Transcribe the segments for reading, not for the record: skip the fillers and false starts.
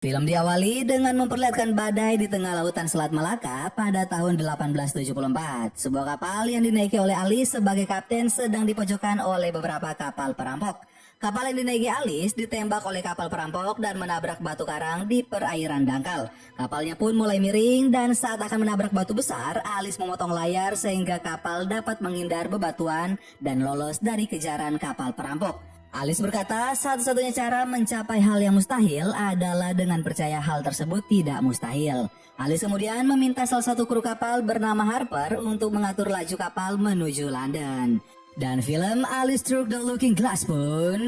Film diawali dengan memperlihatkan badai di tengah lautan Selat Malaka pada tahun 1874. Sebuah kapal yang dinaiki oleh Alice sebagai kapten sedang dipojokkan oleh beberapa kapal perampok. Kapal yang dinaiki Alice ditembak oleh kapal perampok dan menabrak batu karang di perairan dangkal. Kapalnya pun mulai miring dan saat akan menabrak batu besar, Alice memotong layar sehingga kapal dapat menghindar bebatuan dan lolos dari kejaran kapal perampok. Alice berkata, satu-satunya cara mencapai hal yang mustahil adalah dengan percaya hal tersebut tidak mustahil. Alice kemudian meminta salah satu kru kapal bernama Harper untuk mengatur laju kapal menuju London. Dan film Alice Through the Looking Glass pun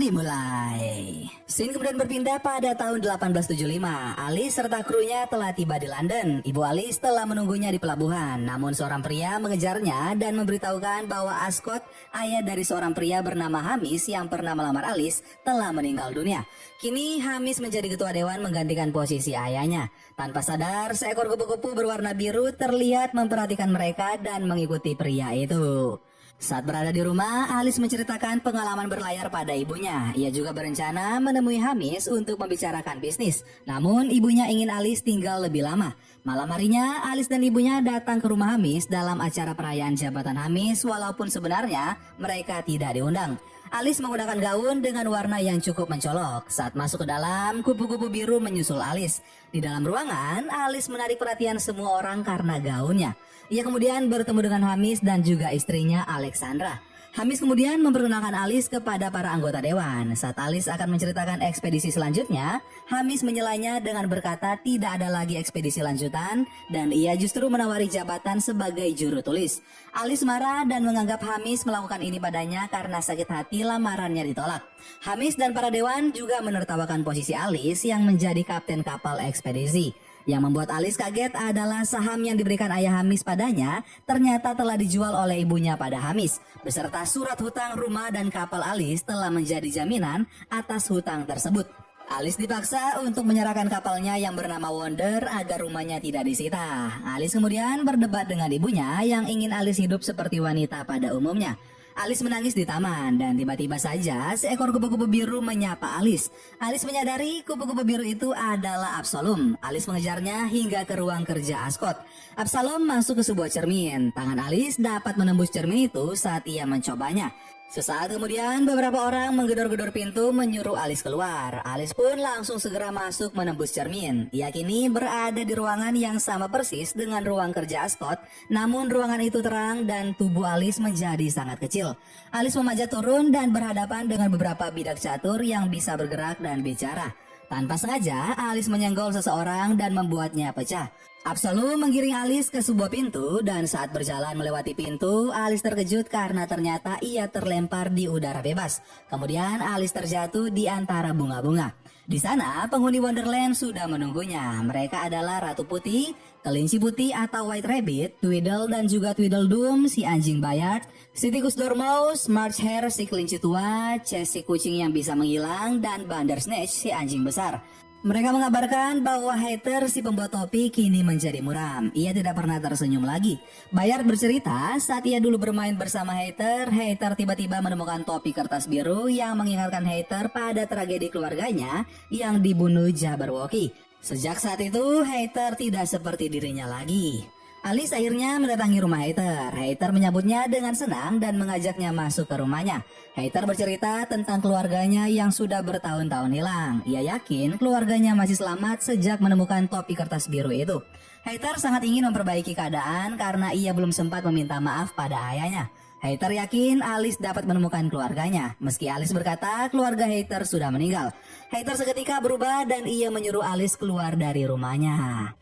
dimulai. Scene kemudian berpindah pada tahun 1875. Alice serta krunya telah tiba di London. Ibu Alice telah menunggunya di pelabuhan. Namun seorang pria mengejarnya dan memberitahukan bahwa Ascot, ayah dari seorang pria bernama Hamis yang pernah melamar Alice, telah meninggal dunia. Kini Hamis menjadi ketua dewan menggantikan posisi ayahnya. Tanpa sadar, seekor kupu-kupu berwarna biru terlihat memperhatikan mereka dan mengikuti pria itu. Saat berada di rumah, Alice menceritakan pengalaman berlayar pada ibunya. Ia juga berencana menemui Hamis untuk membicarakan bisnis. Namun ibunya ingin Alice tinggal lebih lama. Malam harinya, Alice dan ibunya datang ke rumah Hamis dalam acara perayaan jabatan Hamis walaupun sebenarnya mereka tidak diundang. Alice menggunakan gaun dengan warna yang cukup mencolok. Saat masuk ke dalam, kupu-kupu biru menyusul Alice. Di dalam ruangan, Alice menarik perhatian semua orang karena gaunnya. Ia kemudian bertemu dengan Hamis dan juga istrinya Alexandra. Hamis kemudian memperkenalkan Alice kepada para anggota dewan. Saat Alice akan menceritakan ekspedisi selanjutnya, Hamis menyelanya dengan berkata tidak ada lagi ekspedisi lanjutan dan ia justru menawari jabatan sebagai juru tulis. Alice marah dan menganggap Hamis melakukan ini padanya karena sakit hati lamarannya ditolak. Hamis dan para dewan juga menertawakan posisi Alice yang menjadi kapten kapal ekspedisi. Yang membuat Alice kaget adalah saham yang diberikan ayah Hamis padanya ternyata telah dijual oleh ibunya pada Hamis. Beserta surat hutang rumah dan kapal Alice telah menjadi jaminan atas hutang tersebut. Alice dipaksa untuk menyerahkan kapalnya yang bernama Wonder agar rumahnya tidak disita. Alice kemudian berdebat dengan ibunya yang ingin Alice hidup seperti wanita pada umumnya. Alice menangis di taman dan tiba-tiba saja seekor kupu-kupu biru menyapa Alice. Alice menyadari kupu-kupu biru itu adalah Absalom. Alice mengejarnya hingga ke ruang kerja Ascot. Absalom masuk ke sebuah cermin. Tangan Alice dapat menembus cermin itu saat ia mencobanya. Sesaat kemudian beberapa orang menggedor-gedor pintu menyuruh Alice keluar. Alice pun langsung segera masuk menembus cermin. Ia kini berada di ruangan yang sama persis dengan ruang kerja Ascot. Namun ruangan itu terang dan tubuh Alice menjadi sangat kecil. Alice memanjat turun dan berhadapan dengan beberapa bidak catur yang bisa bergerak dan bicara. Tanpa sengaja, Alice menyenggol seseorang dan membuatnya pecah. Absalom menggiring Alice ke sebuah pintu dan saat berjalan melewati pintu, Alice terkejut karena ternyata ia terlempar di udara bebas. Kemudian Alice terjatuh di antara bunga-bunga. Di sana penghuni Wonderland sudah menunggunya. Mereka adalah Ratu Putih, Kelinci Putih atau White Rabbit, Tweedle dan juga Tweedledum si anjing Bayard, si tikus Dormouse, March Hare si kelinci tua, Chess si kucing yang bisa menghilang, dan Bandersnatch si anjing besar. Mereka mengabarkan bahwa Hater si pembuat topi kini menjadi muram. Ia tidak pernah tersenyum lagi. Bayard bercerita saat ia dulu bermain bersama Hater, Hater tiba-tiba menemukan topi kertas biru yang mengingatkan Hater pada tragedi keluarganya yang dibunuh Jabberwocky. Sejak saat itu, Hater tidak seperti dirinya lagi. Alice akhirnya mendatangi rumah Hater. Hater menyambutnya dengan senang dan mengajaknya masuk ke rumahnya. Hater bercerita tentang keluarganya yang sudah bertahun-tahun hilang. Ia yakin keluarganya masih selamat sejak menemukan topi kertas biru itu. Hater sangat ingin memperbaiki keadaan karena ia belum sempat meminta maaf pada ayahnya. Hater yakin Alice dapat menemukan keluarganya. Meski Alice berkata keluarga Hater sudah meninggal. Hater seketika berubah dan ia menyuruh Alice keluar dari rumahnya.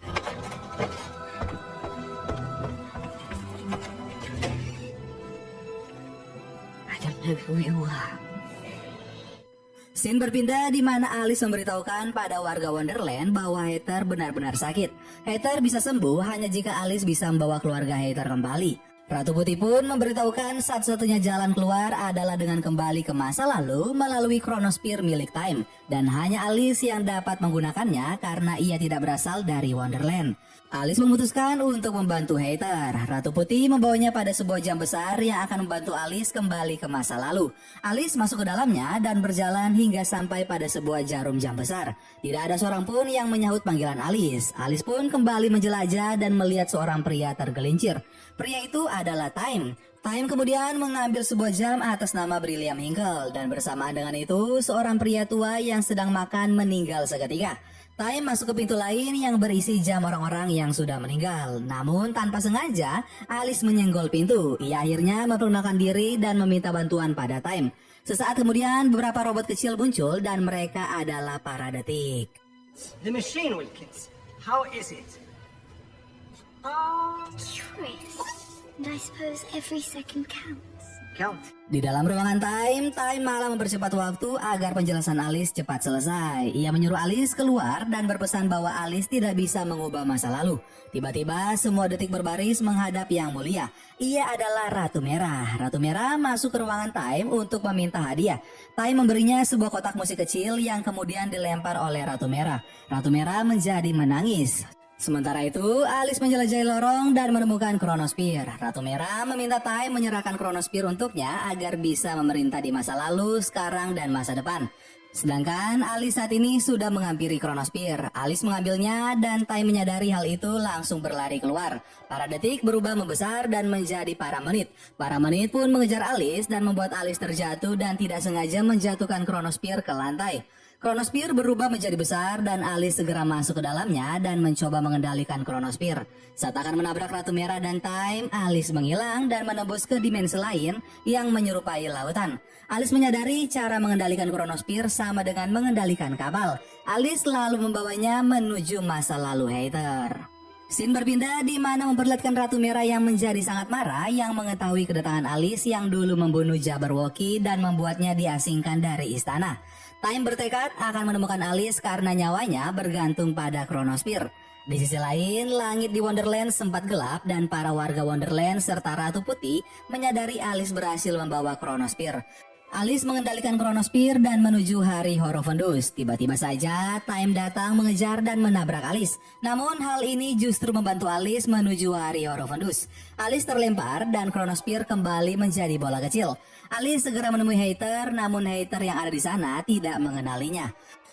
Scene berpindah di mana Alice memberitahukan pada warga Wonderland bahwa Hater benar-benar sakit. Hater bisa sembuh hanya jika Alice bisa membawa keluarga Hater kembali. Ratu Putih pun memberitahukan satu-satunya jalan keluar adalah dengan kembali ke masa lalu melalui Chronosphere milik Time. Dan hanya Alice yang dapat menggunakannya karena ia tidak berasal dari Wonderland. Alice memutuskan untuk membantu Hater. Ratu Putih membawanya pada sebuah jam besar yang akan membantu Alice kembali ke masa lalu. Alice masuk ke dalamnya dan berjalan hingga sampai pada sebuah jarum jam besar. Tidak ada seorang pun yang menyahut panggilan Alice. Alice pun kembali menjelajah dan melihat seorang pria tergelincir. Pria itu adalah Time. Time kemudian mengambil sebuah jam atas nama Brilliant Hinkle dan bersamaan dengan itu seorang pria tua yang sedang makan meninggal seketika. Time masuk ke pintu lain yang berisi jam orang-orang yang sudah meninggal. Namun tanpa sengaja, Alice menyenggol pintu. Ia akhirnya memperkenalkan diri dan meminta bantuan pada Time. Sesaat kemudian beberapa robot kecil muncul dan mereka adalah para detik. The machine, Wilkins. How is it? Curious. And I suppose every second counts. Count. Di dalam ruangan Time malah mempercepat waktu agar penjelasan Alice cepat selesai. Ia menyuruh Alice keluar dan berpesan bahwa Alice tidak bisa mengubah masa lalu. Tiba-tiba semua detik berbaris menghadap Yang Mulia. Ia adalah Ratu Merah. Ratu Merah masuk ke ruangan Time untuk meminta hadiah. Time memberinya sebuah kotak musik kecil yang kemudian dilempar oleh Ratu Merah. Ratu Merah menjadi menangis. Sementara itu, Alice menjelajahi lorong dan menemukan Chronosphere. Ratu Merah meminta Time menyerahkan Chronosphere untuknya agar bisa memerintah di masa lalu, sekarang, dan masa depan. Sedangkan Alice saat ini sudah menghampiri Chronosphere. Alice mengambilnya dan Time menyadari hal itu langsung berlari keluar. Para detik berubah membesar dan menjadi para menit. Para menit pun mengejar Alice dan membuat Alice terjatuh dan tidak sengaja menjatuhkan Chronosphere ke lantai. Chronosphere berubah menjadi besar dan Alice segera masuk ke dalamnya dan mencoba mengendalikan Chronosphere. Saat akan menabrak Ratu Merah dan Time, Alice menghilang dan menembus ke dimensi lain yang menyerupai lautan. Alice menyadari cara mengendalikan Chronosphere sama dengan mengendalikan kapal. Alice lalu membawanya menuju masa lalu Hater. Scene berpindah di mana memperlihatkan Ratu Merah yang menjadi sangat marah yang mengetahui kedatangan Alice yang dulu membunuh Jabberwocky dan membuatnya diasingkan dari istana. Time bertekad akan menemukan Alice karena nyawanya bergantung pada Chronosphere. Di sisi lain, langit di Wonderland sempat gelap dan para warga Wonderland serta Ratu Putih menyadari Alice berhasil membawa Chronosphere. Alice mengendalikan Chronosphere dan menuju hari Horrorvendus. Tiba-tiba saja Time datang mengejar dan menabrak Alice. Namun hal ini justru membantu Alice menuju hari Horrorvendus. Alice terlempar dan Chronosphere kembali menjadi bola kecil. Alice segera menemui Hater, namun Hater yang ada di sana tidak mengenalinya.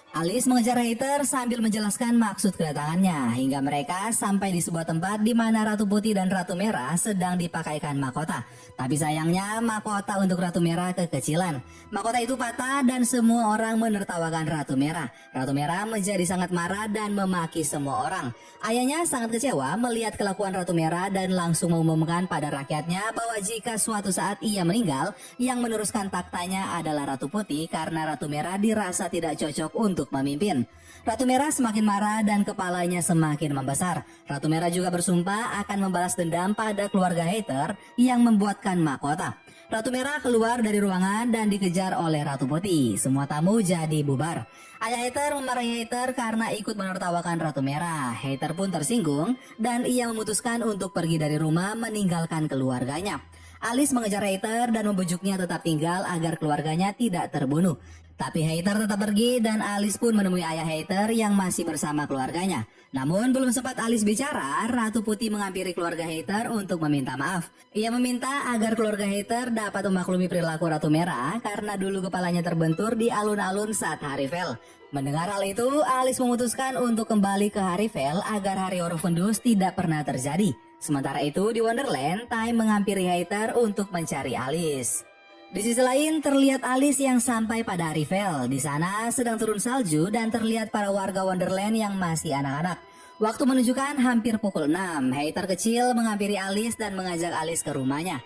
Alice mengejar Hater sambil menjelaskan maksud kedatangannya hingga mereka sampai di sebuah tempat di mana Ratu Putih dan Ratu Merah sedang dipakaikan mahkota. Tapi sayangnya mahkota untuk Ratu Merah kekecilan. Mahkota itu patah dan semua orang menertawakan Ratu Merah. Ratu Merah menjadi sangat marah dan memaki semua orang. Ayahnya sangat kecewa melihat kelakuan Ratu Merah dan langsung mengumumkan pada rakyatnya bahwa jika suatu saat ia meninggal, yang meneruskan taktanya adalah Ratu Putih karena Ratu Merah dirasa tidak cocok untuk memimpin. Ratu Merah semakin marah dan kepalanya semakin membesar. Ratu Merah juga bersumpah akan membalas dendam pada keluarga Hater yang membuatkan mahkota. Ratu Merah keluar dari ruangan dan dikejar oleh Ratu Putih. Semua tamu jadi bubar. Ayah Hater memarahi Hater karena ikut menertawakan Ratu Merah. Hater pun tersinggung dan ia memutuskan untuk pergi dari rumah meninggalkan keluarganya. Alice mengejar Hater dan membujuknya tetap tinggal agar keluarganya tidak terbunuh. Tapi Hater tetap pergi dan Alice pun menemui ayah Hater yang masih bersama keluarganya. Namun belum sempat Alice bicara, Ratu Putih menghampiri keluarga Hater untuk meminta maaf. Ia meminta agar keluarga Hater dapat memaklumi perilaku Ratu Merah karena dulu kepalanya terbentur di alun-alun saat Harryvale. Mendengar hal itu, Alice memutuskan untuk kembali ke Harryvale agar hari Horrorvendus tidak pernah terjadi. Sementara itu di Wonderland, Time menghampiri Hater untuk mencari Alice. Di sisi lain terlihat Alice yang sampai pada Harryvale. Di sana sedang turun salju dan terlihat para warga Wonderland yang masih anak-anak. Waktu menunjukkan hampir pukul 6. Hater kecil menghampiri Alice dan mengajak Alice ke rumahnya.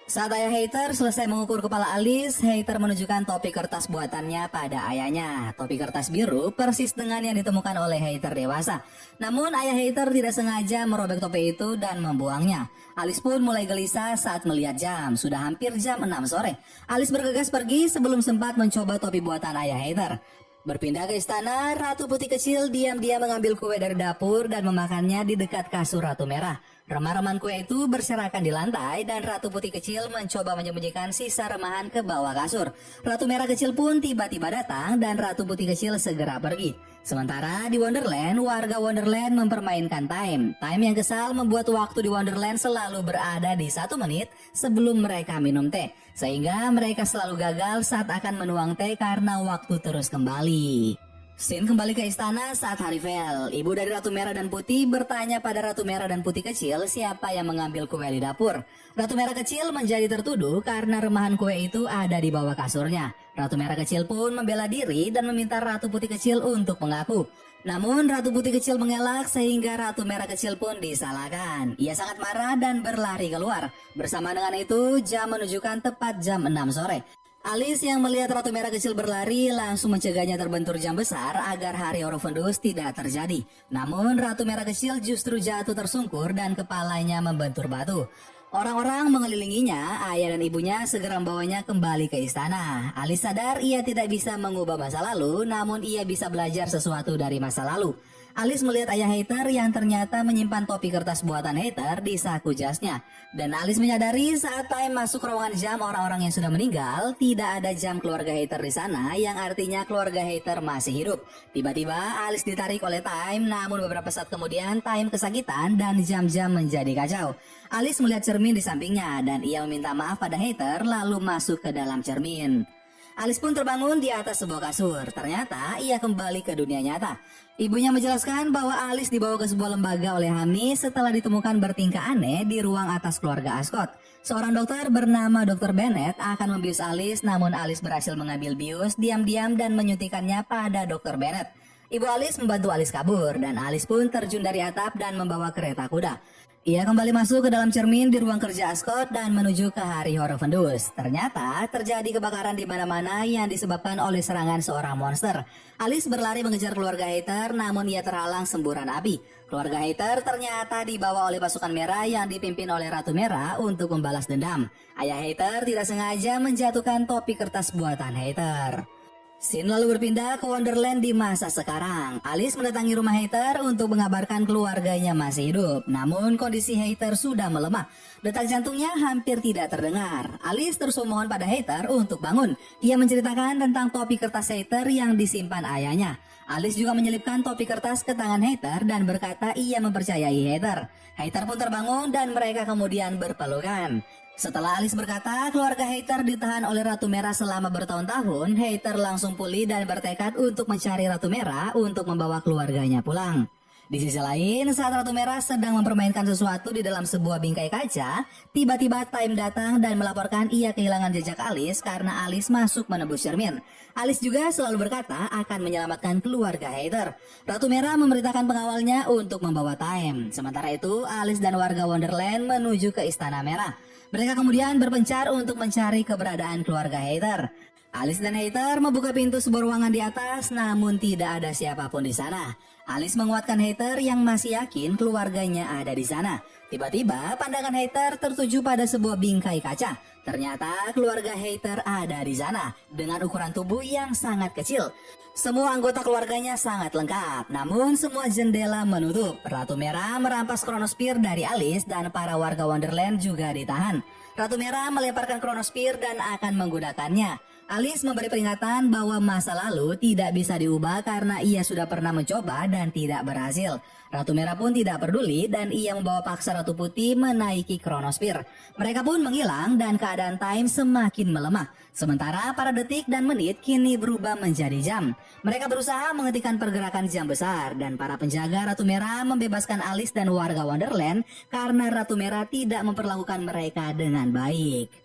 Saat ayah Hater selesai mengukur kepala Alice, Hater menunjukkan topi kertas buatannya pada ayahnya. Topi kertas biru persis dengan yang ditemukan oleh Hater dewasa. Namun ayah Hater tidak sengaja merobek topi itu dan membuangnya. Alice pun mulai gelisah saat melihat jam. Sudah hampir jam 6 sore. Alice bergegas pergi sebelum sempat mencoba topi buatan ayah Hater. Berpindah ke istana, Ratu Putih kecil diam-diam mengambil kue dari dapur dan memakannya di dekat kasur Ratu Merah. Remah-remahan kue itu berserakan di lantai dan Ratu Putih kecil mencoba menyembunyikan sisa remahan ke bawah kasur. Ratu Merah kecil pun tiba-tiba datang dan Ratu Putih kecil segera pergi. Sementara di Wonderland, warga Wonderland mempermainkan time. Time yang kesal membuat waktu di Wonderland selalu berada di 1 menit sebelum mereka minum teh. Sehingga mereka selalu gagal saat akan menuang teh karena waktu terus kembali. Scene kembali ke istana saat hari Vel. Ibu dari Ratu Merah dan Putih bertanya pada Ratu Merah dan Putih kecil siapa yang mengambil kue di dapur. Ratu Merah kecil menjadi tertuduh karena remahan kue itu ada di bawah kasurnya. Ratu Merah kecil pun membela diri dan meminta Ratu Putih kecil untuk mengaku. Namun Ratu Putih kecil mengelak sehingga Ratu Merah kecil pun disalahkan. Ia sangat marah dan berlari keluar. Bersama dengan itu, jam menunjukkan tepat jam 6 sore. Alice yang melihat Ratu Merah kecil berlari langsung mencegahnya terbentur jam besar agar hari Horrorvendus tidak terjadi. Namun Ratu Merah kecil justru jatuh tersungkur dan kepalanya membentur batu. Orang-orang mengelilinginya, ayah dan ibunya segera membawanya kembali ke istana. Alice sadar ia tidak bisa mengubah masa lalu, namun ia bisa belajar sesuatu dari masa lalu. Alice melihat ayah Hater yang ternyata menyimpan topi kertas buatan Hater di saku jasnya. Dan Alice menyadari saat Time masuk ruangan jam orang-orang yang sudah meninggal, tidak ada jam keluarga Hater di sana, yang artinya keluarga Hater masih hidup. Tiba-tiba Alice ditarik oleh Time, namun beberapa saat kemudian Time kesakitan dan jam-jam menjadi kacau. Alice melihat cermin di sampingnya dan ia meminta maaf pada Hater lalu masuk ke dalam cermin. Alice pun terbangun di atas sebuah kasur. Ternyata ia kembali ke dunia nyata. Ibunya menjelaskan bahwa Alice dibawa ke sebuah lembaga oleh Honey setelah ditemukan bertingkah aneh di ruang atas keluarga Ascot. Seorang dokter bernama Dr. Bennett akan membius Alice, namun Alice berhasil mengambil bius diam-diam dan menyuntikkannya pada Dr. Bennett. Ibu Alice membantu Alice kabur dan Alice pun terjun dari atap dan membawa kereta kuda. Ia kembali masuk ke dalam cermin di ruang kerja Ascot dan menuju ke hari Horrorvendus. Ternyata terjadi kebakaran di mana-mana yang disebabkan oleh serangan seorang monster. Alice berlari mengejar keluarga Hater, namun ia terhalang semburan api. Keluarga Hater ternyata dibawa oleh pasukan merah yang dipimpin oleh Ratu Merah untuk membalas dendam. Ayah Hater tidak sengaja menjatuhkan topi kertas buatan Hater. Scene lalu berpindah ke Wonderland di masa sekarang. Alice mendatangi rumah Hater untuk mengabarkan keluarganya masih hidup. Namun kondisi Hater sudah melemah. Detak jantungnya hampir tidak terdengar. Alice terus memohon pada Hater untuk bangun. Ia menceritakan tentang topi kertas Hater yang disimpan ayahnya. Alice juga menyelipkan topi kertas ke tangan Hater dan berkata ia mempercayai Hater. Hater pun terbangun dan mereka kemudian berpelukan. Setelah Alice berkata keluarga Hater ditahan oleh Ratu Merah selama bertahun-tahun, Hater langsung pulih dan bertekad untuk mencari Ratu Merah untuk membawa keluarganya pulang. Di sisi lain, saat Ratu Merah sedang mempermainkan sesuatu di dalam sebuah bingkai kaca, tiba-tiba Time datang dan melaporkan ia kehilangan jejak Alice karena Alice masuk menembus cermin. Alice juga selalu berkata akan menyelamatkan keluarga Hater. Ratu Merah memerintahkan pengawalnya untuk membawa Time. Sementara itu, Alice dan warga Wonderland menuju ke Istana Merah. Mereka kemudian berpencar untuk mencari keberadaan keluarga Hater. Alice dan Hater membuka pintu sebuah ruangan di atas, namun tidak ada siapapun di sana. Alice menguatkan Hater yang masih yakin keluarganya ada di sana. Tiba-tiba pandangan Hater tertuju pada sebuah bingkai kaca. Ternyata keluarga Hater ada di sana dengan ukuran tubuh yang sangat kecil. Semua anggota keluarganya sangat lengkap, namun semua jendela menutup. Ratu Merah merampas Chronosphere dari Alice dan para warga Wonderland juga ditahan. Ratu Merah melemparkan Chronosphere dan akan menggunakannya. Alice memberi peringatan bahwa masa lalu tidak bisa diubah karena ia sudah pernah mencoba dan tidak berhasil. Ratu Merah pun tidak peduli dan ia membawa paksa Ratu Putih menaiki Chronosphere. Mereka pun menghilang dan keadaan Time semakin melemah. Sementara para detik dan menit kini berubah menjadi jam. Mereka berusaha menghentikan pergerakan jam besar dan para penjaga Ratu Merah membebaskan Alice dan warga Wonderland karena Ratu Merah tidak memperlakukan mereka dengan baik.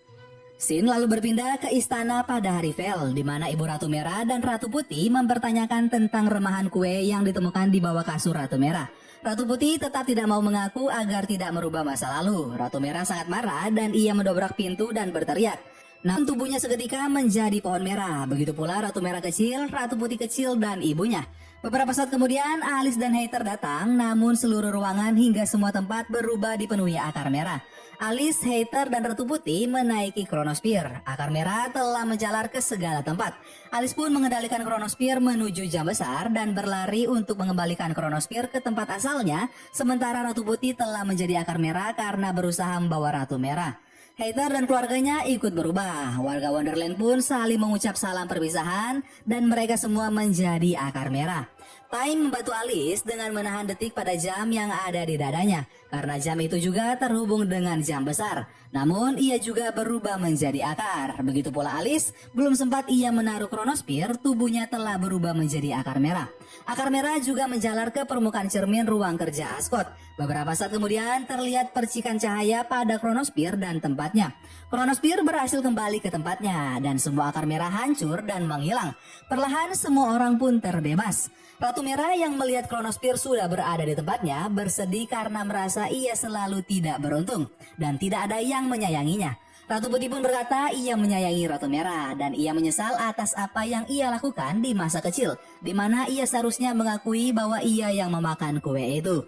Scene lalu berpindah ke istana pada hari Vel, di mana Ibu Ratu Merah dan Ratu Putih mempertanyakan tentang remahan kue yang ditemukan di bawah kasur Ratu Merah. Ratu Putih tetap tidak mau mengaku agar tidak merubah masa lalu. Ratu Merah sangat marah dan ia mendobrak pintu dan berteriak. Namun tubuhnya seketika menjadi pohon merah. Begitu pula Ratu Merah kecil, Ratu Putih kecil, dan ibunya. Beberapa saat kemudian Alice dan Heather datang, namun seluruh ruangan hingga semua tempat berubah dipenuhi akar merah. Alice, Heather, dan Ratu Putih menaiki Chronosphere. Akar merah telah menjalar ke segala tempat. Alice pun mengendalikan Chronosphere menuju jam besar dan berlari untuk mengembalikan Chronosphere ke tempat asalnya, sementara Ratu Putih telah menjadi akar merah karena berusaha membawa Ratu Merah. Heather dan keluarganya ikut berubah. Warga Wonderland pun saling mengucap salam perpisahan dan mereka semua menjadi akar merah. Time membantu Alice dengan menahan detik pada jam yang ada di dadanya, karena jam itu juga terhubung dengan jam besar. Namun ia juga berubah menjadi akar. Begitu pula Alice, belum sempat ia menaruh Chronosphere, tubuhnya telah berubah menjadi akar merah. Akar merah juga menjalar ke permukaan cermin ruang kerja Ascot. Beberapa saat kemudian terlihat percikan cahaya pada Chronosphere dan tempatnya. Chronosphere berhasil kembali ke tempatnya dan semua akar merah hancur dan menghilang. Perlahan semua orang pun terbebas. Ratu Merah yang melihat Chronosphere sudah berada di tempatnya bersedih karena merasa ia selalu tidak beruntung dan tidak ada yang menyayanginya. Ratu Putih pun berkata ia menyayangi Ratu Merah dan ia menyesal atas apa yang ia lakukan di masa kecil, di mana ia seharusnya mengakui bahwa ia yang memakan kue itu.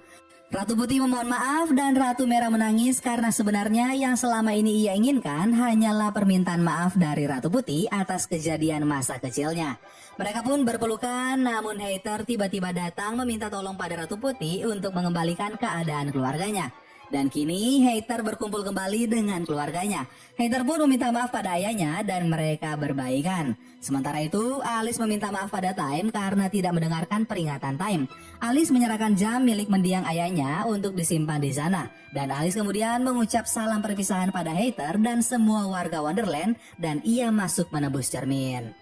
Ratu Putih memohon maaf dan Ratu Merah menangis karena sebenarnya yang selama ini ia inginkan hanyalah permintaan maaf dari Ratu Putih atas kejadian masa kecilnya. Mereka pun berpelukan, namun Heather tiba-tiba datang meminta tolong pada Ratu Putih untuk mengembalikan keadaan keluarganya. Dan kini Heather berkumpul kembali dengan keluarganya. Heather pun meminta maaf pada ayahnya dan mereka berbaikan. Sementara itu Alice meminta maaf pada Time karena tidak mendengarkan peringatan Time. Alice menyerahkan jam milik mendiang ayahnya untuk disimpan di sana. Dan Alice kemudian mengucap salam perpisahan pada Heather dan semua warga Wonderland dan ia masuk menembus cermin.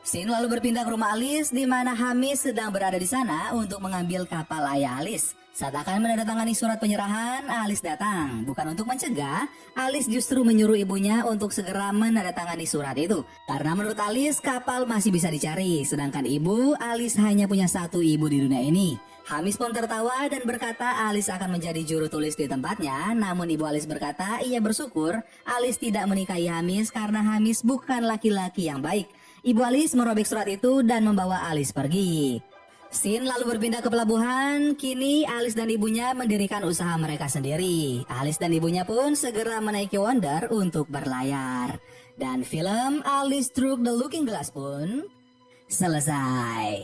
Scene lalu berpindah ke rumah Alice di mana Hamis sedang berada di sana untuk mengambil kapal ayah Alice. Saat akan menandatangani surat penyerahan, Alice datang. Bukan untuk mencegah, Alice justru menyuruh ibunya untuk segera menandatangani surat itu. Karena menurut Alice, kapal masih bisa dicari. Sedangkan ibu, Alice hanya punya satu ibu di dunia ini. Hamis pun tertawa dan berkata Alice akan menjadi juru tulis di tempatnya. Namun ibu Alice berkata ia bersyukur Alice tidak menikahi Hamis karena Hamis bukan laki-laki yang baik. Ibu Alice merobek surat itu dan membawa Alice pergi. Scene lalu berpindah ke pelabuhan. Kini Alice dan ibunya mendirikan usaha mereka sendiri. Alice dan ibunya pun segera menaiki Wonder untuk berlayar. Dan film Alice Through the Looking Glass pun selesai.